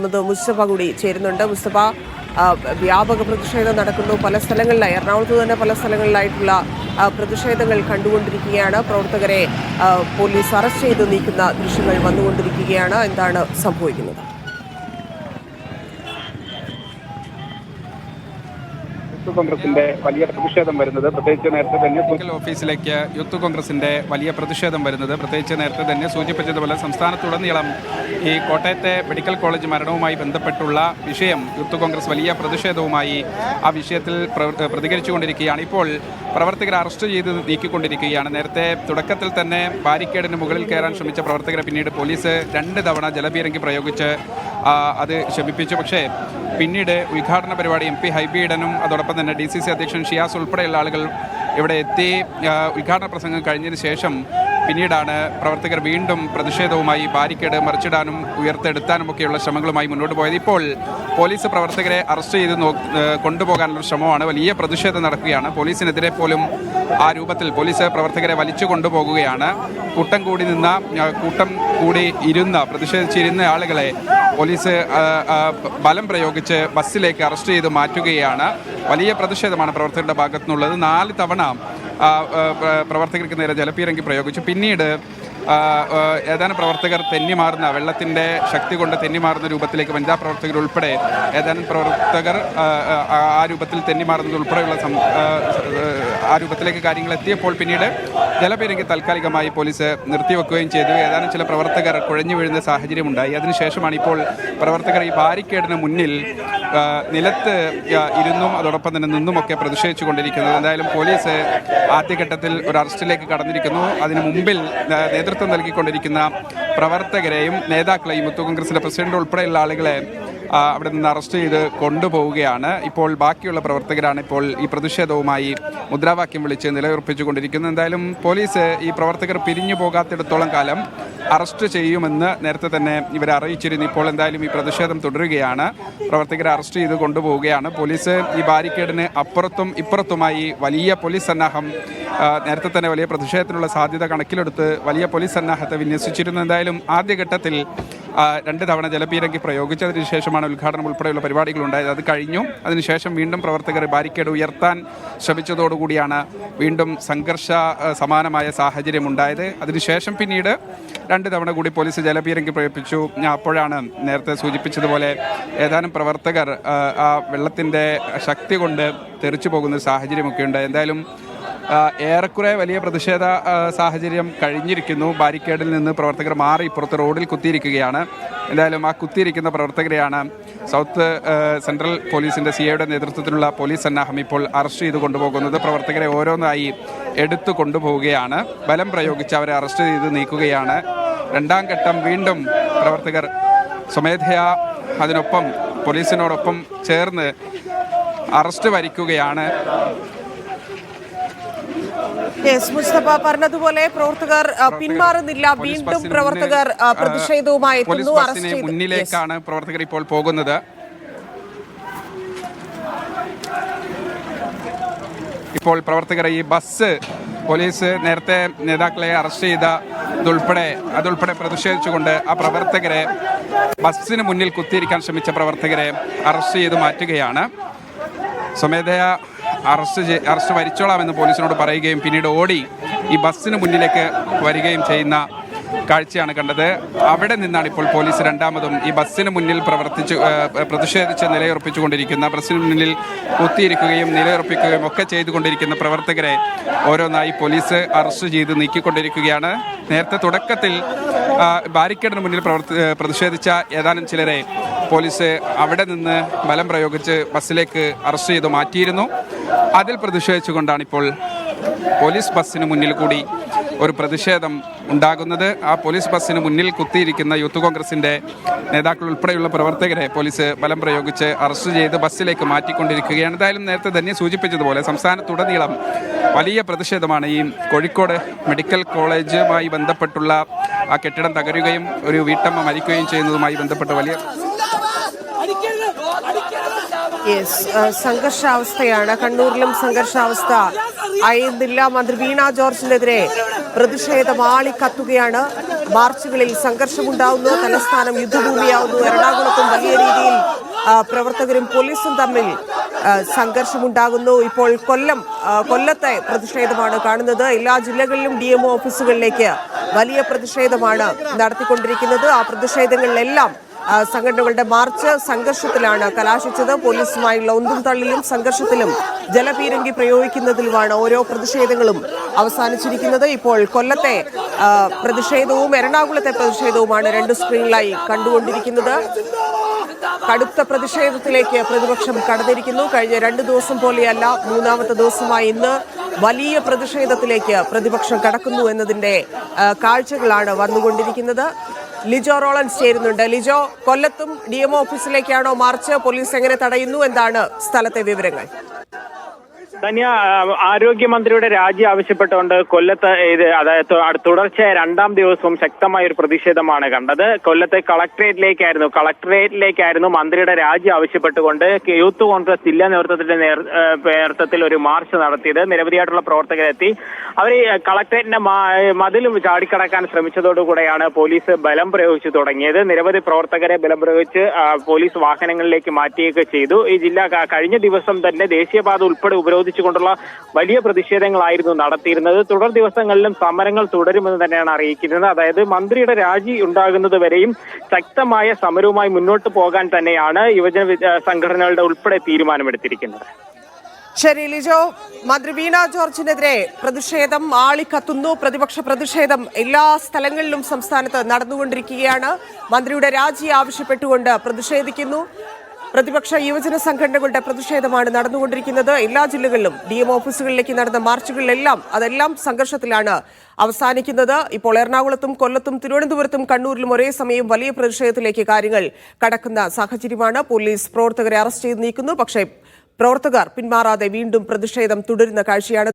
മുസ്തഫ കൂടി ചേരുന്നുണ്ട്. മുസ്തഫ, വ്യാപക പ്രതിഷേധം നടക്കുന്നു പല സ്ഥലങ്ങളിലായി. എറണാകുളത്ത് തന്നെ പല സ്ഥലങ്ങളിലായിട്ടുള്ള പ്രതിഷേധങ്ങൾ കണ്ടുകൊണ്ടിരിക്കുകയാണ്. പ്രവർത്തകരെ പോലീസ് അറസ്റ്റ് ചെയ്ത് നീക്കുന്ന ദൃശ്യങ്ങൾ വന്നുകൊണ്ടിരിക്കുകയാണ്. എന്താണ് സംഭവിക്കുന്നത്? കോൺഗ്രസിന്റെ വലിയ പ്രതിഷേധം വരുന്നത് പ്രത്യേകിച്ച് നേരത്തെ തന്നെ ഓഫീസിലേക്ക് യൂത്ത് കോൺഗ്രസിന്റെ വലിയ പ്രതിഷേധം വരുന്നത് പ്രത്യേകിച്ച് നേരത്തെ തന്നെ സൂചിപ്പിച്ചതുപോലെ സംസ്ഥാനത്തുടനീളം ഈ കോട്ടയത്തെ മെഡിക്കൽ കോളേജ് മരണവുമായി ബന്ധപ്പെട്ടുള്ള വിഷയം യൂത്ത് കോൺഗ്രസ് വലിയ പ്രതിഷേധവുമായി ആ വിഷയത്തിൽ പ്രതികരിച്ചുകൊണ്ടിരിക്കുകയാണ്. ഇപ്പോൾ പ്രവർത്തകരെ അറസ്റ്റ് ചെയ്ത് നീക്കിക്കൊണ്ടിരിക്കുകയാണ്. നേരത്തെ തുടക്കത്തിൽ തന്നെ ബാരിക്കേഡിന് മുകളിൽ കയറാൻ ശ്രമിച്ച പ്രവർത്തകരെ പിന്നീട് പോലീസ് 2 തവണ ജലപീരങ്കി പ്രയോഗിച്ച് അത് ശമിപ്പിച്ചു. പക്ഷേ പിന്നീട് ഉദ്ഘാടന പരിപാടി MP ഹൈബി ഈഡനും അതോടൊപ്പം തന്നെ DCC അധ്യക്ഷൻ ഷിയാസ് ഉൾപ്പെടെയുള്ള ആളുകൾ ഇവിടെ എത്തി ഉദ്ഘാടന പ്രസംഗം കഴിഞ്ഞതിന് ശേഷം പിന്നീടാണ് പ്രവർത്തകർ വീണ്ടും പ്രതിഷേധവുമായി ബാരിക്കേഡ് മറിച്ചിടാനും ഉയർത്തെടുത്താനുമൊക്കെയുള്ള ശ്രമങ്ങളുമായി മുന്നോട്ട് പോയത്. ഇപ്പോൾ പോലീസ് പ്രവർത്തകരെ അറസ്റ്റ് ചെയ്ത് കൊണ്ടുപോകാനുള്ള ശ്രമമാണ്. വലിയ പ്രതിഷേധം നടക്കുകയാണ്. പോലീസിനെതിരെ പോലും ആ രൂപത്തിൽ പോലീസ് പ്രവർത്തകരെ വലിച്ചു കൊണ്ടുപോകുകയാണ്. കൂട്ടം കൂടി പ്രതിഷേധിച്ചിരുന്ന ആളുകളെ പോലീസ് ബലം പ്രയോഗിച്ച് ബസ്സിലേക്ക് അറസ്റ്റ് ചെയ്ത് മാറ്റുകയാണ്. വലിയ പ്രതിഷേധമാണ് പ്രവർത്തകരുടെ ഭാഗത്തു നിന്നുള്ളത്. 4 തവണ പ്രവർത്തകർക്ക് നേരെ ജലപീരങ്കി പ്രയോഗിച്ചു. പിന്നീട് ഏതാനും പ്രവർത്തകർ തെന്നിമാറുന്ന വെള്ളത്തിൻ്റെ ശക്തി കൊണ്ട് തെന്നിമാറുന്ന രൂപത്തിലേക്ക് വനിതാ പ്രവർത്തകർ ഉൾപ്പെടെ ഏതാനും പ്രവർത്തകർ ആ രൂപത്തിൽ തെന്നിമാറുന്നത് ഉൾപ്പെടെയുള്ള ആ രൂപത്തിലേക്ക് കാര്യങ്ങൾ എത്തിയപ്പോൾ പിന്നീട് ജലപീരങ്കി താൽക്കാലികമായി പോലീസ് നിർത്തിവെക്കുകയും ചെയ്തു. ഏതാനും ചില പ്രവർത്തകർ കുഴഞ്ഞു വീഴുന്ന സാഹചര്യമുണ്ടായി. അതിനുശേഷമാണ് ഇപ്പോൾ പ്രവർത്തകർ ഈ ബാരിക്കേഡിന് മുന്നിൽ നിലത്ത് ഇരുന്നും അതോടൊപ്പം തന്നെ നിന്നുമൊക്കെ പ്രതിഷേധിച്ചു കൊണ്ടിരിക്കുന്നത്. എന്തായാലും പോലീസ് ആദ്യഘട്ടത്തിൽ ഒരു അറസ്റ്റിലേക്ക് കടന്നിരിക്കുന്നു. അതിനു മുമ്പിൽ നേതൃത്വം നൽകിക്കൊണ്ടിരിക്കുന്ന പ്രവർത്തകരെയും നേതാക്കളെയും യൂത്ത് കോൺഗ്രസിന്റെ പ്രസിഡന്റ് ഉൾപ്പെടെയുള്ള ആളുകളെ അവിടെ നിന്ന് അറസ്റ്റ് ചെയ്ത് കൊണ്ടുപോവുകയാണ്. ഇപ്പോൾ ബാക്കിയുള്ള പ്രവർത്തകരാണ് ഇപ്പോൾ ഈ പ്രതിഷേധവുമായി മുദ്രാവാക്യം വിളിച്ച് നിലയുറപ്പിച്ചുകൊണ്ടിരിക്കുന്നത്. എന്തായാലും പോലീസ് ഈ പ്രവർത്തകർ പിരിഞ്ഞു പോകാത്തിടത്തോളം കാലം അറസ്റ്റ് ചെയ്യുമെന്ന് നേരത്തെ തന്നെ ഇവരെ അറിയിച്ചിരുന്നു. ഇപ്പോൾ എന്തായാലും ഈ പ്രതിഷേധം തുടരുകയാണ്. പ്രവർത്തകരെ അറസ്റ്റ് ചെയ്ത് കൊണ്ടുപോവുകയാണ്. പോലീസ് ഈ ബാരിക്കേഡിന് അപ്പുറത്തും ഇപ്പുറത്തുമായി വലിയ പോലീസ് സന്നാഹം നേരത്തെ തന്നെ വലിയ പ്രതിഷേധത്തിനുള്ള സാധ്യത കണക്കിലെടുത്ത് വലിയ പോലീസ് സന്നാഹത്തെ വിന്യസിച്ചിരുന്നു. എന്തായാലും ആദ്യഘട്ടത്തിൽ 2 തവണ ജലപീരങ്കി പ്രയോഗിച്ചതിന് ശേഷമാണ് ഉദ്ഘാടനം ഉൾപ്പെടെയുള്ള പരിപാടികൾ ഉണ്ടായത്. അത് കഴിഞ്ഞു. അതിനുശേഷം വീണ്ടും പ്രവർത്തകർ ബാരിക്കേഡ് ഉയർത്താൻ ശ്രമിച്ചതോടുകൂടിയാണ് വീണ്ടും സംഘർഷ സമാനമായ സാഹചര്യം ഉണ്ടായത്. അതിനുശേഷം പിന്നീട് 2 തവണ കൂടി പോലീസ് ജലപീരങ്കി പ്രയോഗിച്ചു. അപ്പോഴാണ് നേരത്തെ സൂചിപ്പിച്ചതുപോലെ ഏതാനും പ്രവർത്തകർ ആ വെള്ളത്തിൻ്റെ ശക്തി കൊണ്ട് തെറിച്ചു പോകുന്ന സാഹചര്യമൊക്കെ ഉണ്ട്. എന്തായാലും ഏറെക്കുറെ വലിയ പ്രതിഷേധ സാഹചര്യം കഴിഞ്ഞിരിക്കുന്നു. ബാരിക്കേഡിൽ നിന്ന് പ്രവർത്തകർ മാറി ഇപ്പുറത്ത് റോഡിൽ കുത്തിയിരിക്കുകയാണ്. എന്തായാലും ആ കുത്തിയിരിക്കുന്ന പ്രവർത്തകരെയാണ് സൗത്ത് സെൻട്രൽ പോലീസിൻ്റെ CIയുടെ നേതൃത്വത്തിലുള്ള പോലീസ് സന്നാഹം ഇപ്പോൾ അറസ്റ്റ് ചെയ്ത് കൊണ്ടുപോകുന്നത്. പ്രവർത്തകരെ ഓരോന്നായി എടുത്തു കൊണ്ടുപോവുകയാണ്. ബലം പ്രയോഗിച്ച് അവരെ അറസ്റ്റ് ചെയ്ത് നീക്കുകയാണ്. 2ാം ഘട്ടം വീണ്ടും പ്രവർത്തകർ സ്വമേധയാ അതിനൊപ്പം പോലീസിനോടൊപ്പം ചേർന്ന് അറസ്റ്റ് വരിക്കുകയാണ്. മുസ്തഫ പറഞ്ഞതുപോലെ പ്രവർത്തകർ പിന്മാറുന്നില്ല. വീണ്ടും പ്രവർത്തകർ പ്രതിഷേധവുമായി മുന്നിലേക്കാണ് പ്രവർത്തകർ ഇപ്പോൾ പോകുന്നത്. ഇപ്പോൾ പ്രവർത്തകർ ഈ ബസ് പോലീസ് നേരത്തെ നേതാക്കളെ അറസ്റ്റ് ചെയ്ത അതുൾപ്പെടെ പ്രതിഷേധിച്ചുകൊണ്ട് ആ പ്രവർത്തകരെ ബസ്സിന് മുന്നിൽ കുത്തിയിരിക്കാൻ ശ്രമിച്ച പ്രവർത്തകരെ അറസ്റ്റ് ചെയ്ത് മാറ്റുകയാണ്. സ്വമേധയാ അറസ്റ്റ് വരിച്ചോളാമെന്ന് പോലീസിനോട് പറയുകയും പിന്നീട് ഓടി ഈ ബസ്സിന് മുന്നിലേക്ക് വരികയും ചെയ്യുന്ന കാഴ്ചയാണ് കണ്ടത്. അവിടെ നിന്നാണ് ഇപ്പോൾ പോലീസ് 2ാമതും ഈ ബസ്സിന് മുന്നിൽ പ്രതിഷേധിച്ച് നിലയുറപ്പിച്ചുകൊണ്ടിരിക്കുന്ന ബസ്സിന് മുന്നിൽ കുത്തിയിരിക്കുകയും നിലയുറപ്പിക്കുകയും ഒക്കെ ചെയ്തുകൊണ്ടിരിക്കുന്ന പ്രവർത്തകരെ ഓരോന്നായി പോലീസ് അറസ്റ്റ് ചെയ്ത് നീക്കിക്കൊണ്ടിരിക്കുകയാണ്. നേരത്തെ തുടക്കത്തിൽ ബാരിക്കേഡിന് മുന്നിൽ പ്രതിഷേധിച്ച ഏതാനും ചിലരെ പോലീസ് അവിടെ നിന്ന് ബലം പ്രയോഗിച്ച് ബസ്സിലേക്ക് അറസ്റ്റ് ചെയ്ത് മാറ്റിയിരുന്നു. അതിൽ പ്രതിഷേധിച്ചുകൊണ്ടാണ് ഇപ്പോൾ പോലീസ് ബസ്സിന് മുന്നിൽ കൂടി ഒരു പ്രതിഷേധം ഉണ്ടാകുന്നത്. ആ പോലീസ് ബസ്സിന് മുന്നിൽ കുത്തിയിരിക്കുന്ന യൂത്ത് കോൺഗ്രസിൻ്റെ നേതാക്കൾ ഉൾപ്പെടെയുള്ള പ്രവർത്തകരെ പോലീസ് ബലം പ്രയോഗിച്ച് അറസ്റ്റ് ചെയ്ത് ബസ്സിലേക്ക് മാറ്റിക്കൊണ്ടിരിക്കുകയാണ്. എന്തായാലും നേരത്തെ തന്നെ സൂചിപ്പിച്ചതുപോലെ സംസ്ഥാനത്തുടനീളം വലിയ പ്രതിഷേധമാണ്. ഈ കോഴിക്കോട് മെഡിക്കൽ കോളേജുമായി ബന്ധപ്പെട്ടുള്ള ആ കെട്ടിടം തകരുകയും ഒരു വീട്ടമ്മ മരിക്കുകയും ചെയ്യുന്നതുമായി ബന്ധപ്പെട്ട് വലിയ സംഘർഷാവസ്ഥയാണ്. കണ്ണൂരിലും സംഘർഷാവസ്ഥ അയയുന്നില്ല. മന്ത്രി വീണ ജോർജിനെതിരെ പ്രതിഷേധം ആളിക്കത്തുകയാണ്. മാർച്ചുകളിൽ സംഘർഷമുണ്ടാവുന്നു. തലസ്ഥാനം യുദ്ധഭൂമിയാവുന്നു. എറണാകുളത്തും വലിയ രീതിയിൽ പ്രവർത്തകരും പോലീസും തമ്മിൽ സംഘർഷമുണ്ടാകുന്നു. ഇപ്പോൾ കൊല്ലത്തെ പ്രതിഷേധമാണ് കാണുന്നത്. എല്ലാ ജില്ലകളിലും DMO ഓഫീസുകളിലേക്ക് വലിയ പ്രതിഷേധമാണ് നടത്തിക്കൊണ്ടിരിക്കുന്നത്. ആ പ്രതിഷേധങ്ങളിലെല്ലാം സംഘടനകളുടെ മാർച്ച് സംഘർഷത്തിലാണ് കലാശിച്ചത്. പോലീസുമായുള്ള ഒന്നും തള്ളിലും സംഘർഷത്തിലും ജലപീരങ്കി പ്രയോഗിക്കുന്നതിലുമാണ് ഓരോ പ്രതിഷേധങ്ങളും അവസാനിച്ചിരിക്കുന്നത്. ഇപ്പോൾ കൊല്ലത്തെ പ്രതിഷേധവും എറണാകുളത്തെ പ്രതിഷേധവുമാണ് രണ്ട് സ്ക്രീനിലായി കണ്ടുകൊണ്ടിരിക്കുന്നത്. കടുത്ത പ്രതിഷേധത്തിലേക്ക് പ്രതിപക്ഷം കടന്നിരിക്കുന്നു. കഴിഞ്ഞ 2 ദിവസം പോലെയല്ല, 3ാമത്തെ ദിവസമായി ഇന്ന് വലിയ പ്രതിഷേധത്തിലേക്ക് പ്രതിപക്ഷം കടക്കുന്നു എന്നതിന്റെ കാഴ്ചകളാണ് വന്നുകൊണ്ടിരിക്കുന്നത്. ലിജോ റോളൻസ് ചേരുന്നുണ്ട്. ലിജോ, കൊല്ലത്തും DMO ഓഫീസിലേക്കാണോ മാർച്ച്? പോലീസ് എങ്ങനെ തടയുന്നു? എന്താണ് സ്ഥലത്തെ വിവരങ്ങൾ? ധന്യ, ആരോഗ്യമന്ത്രിയുടെ രാജി ആവശ്യപ്പെട്ടുകൊണ്ട് കൊല്ലത്ത് അതായത് തുടർച്ചയായ 2ാം ദിവസവും ശക്തമായ ഒരു പ്രതിഷേധമാണ് കണ്ടത്. കൊല്ലത്തെ കളക്ടറേറ്റിലേക്കായിരുന്നു മന്ത്രിയുടെ രാജി ആവശ്യപ്പെട്ടുകൊണ്ട് യൂത്ത് കോൺഗ്രസ് ജില്ലാ നേതൃത്വത്തിൽ ഒരു മാർച്ച് നടത്തിയത്. നിരവധിയായിട്ടുള്ള പ്രവർത്തകരെത്തി. അവർ കളക്ടറേറ്റിന്റെ മതിലും ചാടിക്കടക്കാൻ ശ്രമിച്ചതോടുകൂടെയാണ് പോലീസ് ബലം പ്രയോഗിച്ചു തുടങ്ങിയത്. നിരവധി പ്രവർത്തകരെ ബലം പ്രയോഗിച്ച് പോലീസ് വാഹനങ്ങളിലേക്ക് മാറ്റുകയൊക്കെ ചെയ്തു. ഈ കഴിഞ്ഞ ദിവസം തന്നെ ദേശീയപാത ഉൾപ്പെടെ ഉപരോധിച്ചുകൊണ്ടുള്ള വലിയ പ്രതിഷേധങ്ങളായിരുന്നു നടത്തിയിരുന്നത്. തുടർ ദിവസങ്ങളിലും സമരങ്ങൾ തുടരുമെന്ന് തന്നെയാണ് അറിയിക്കുന്നത്. അതായത് മന്ത്രിയുടെ രാജി ഉണ്ടാകുന്നത് വരെയും ശക്തമായ സമരവുമായി മുന്നോട്ട് പോകാൻ തന്നെയാണ് യുവജന സംഘടനകളുടെ ഉൾപ്പെടെ തീരുമാനമെടുത്തിരിക്കുന്നത്. ശരി ലിജോ, മന്ത്രി വീണ ജോർജിനെതിരെ പ്രതിഷേധം ആളിക്കത്തുന്നു. പ്രതിപക്ഷ പ്രതിഷേധം എല്ലാ സ്ഥലങ്ങളിലും സംസ്ഥാനത്ത് നടന്നുകൊണ്ടിരിക്കുകയാണ്. മന്ത്രിയുടെ രാജി ആവശ്യപ്പെട്ടുകൊണ്ട് പ്രതിഷേധിക്കുന്നു. പ്രതിപക്ഷ യുവജന സംഘടനകളുടെ പ്രതിഷേധമാണ് നടന്നുകൊണ്ടിരിക്കുന്നത്. എല്ലാ ജില്ലകളിലും DMO ഓഫീസുകളിലേക്ക് നടന്ന മാർച്ചുകളിലെല്ലാം അതെല്ലാം സംഘർഷത്തിലാണ് അവസാനിക്കുന്നത്. ഇപ്പോൾ എറണാകുളത്തും കൊല്ലത്തും തിരുവനന്തപുരത്തും കണ്ണൂരിലും ഒരേ സമയം വലിയ പ്രതിഷേധത്തിലേക്ക് കാര്യങ്ങൾ കടക്കുന്ന സാഹചര്യമാണ്. പോലീസ് പ്രവർത്തകരെ അറസ്റ്റ് ചെയ്ത് നീക്കുന്നു. പക്ഷേ പ്രവർത്തകർ പിന്മാറാതെ വീണ്ടും പ്രതിഷേധം തുടരുന്ന കാഴ്ചയാണ്.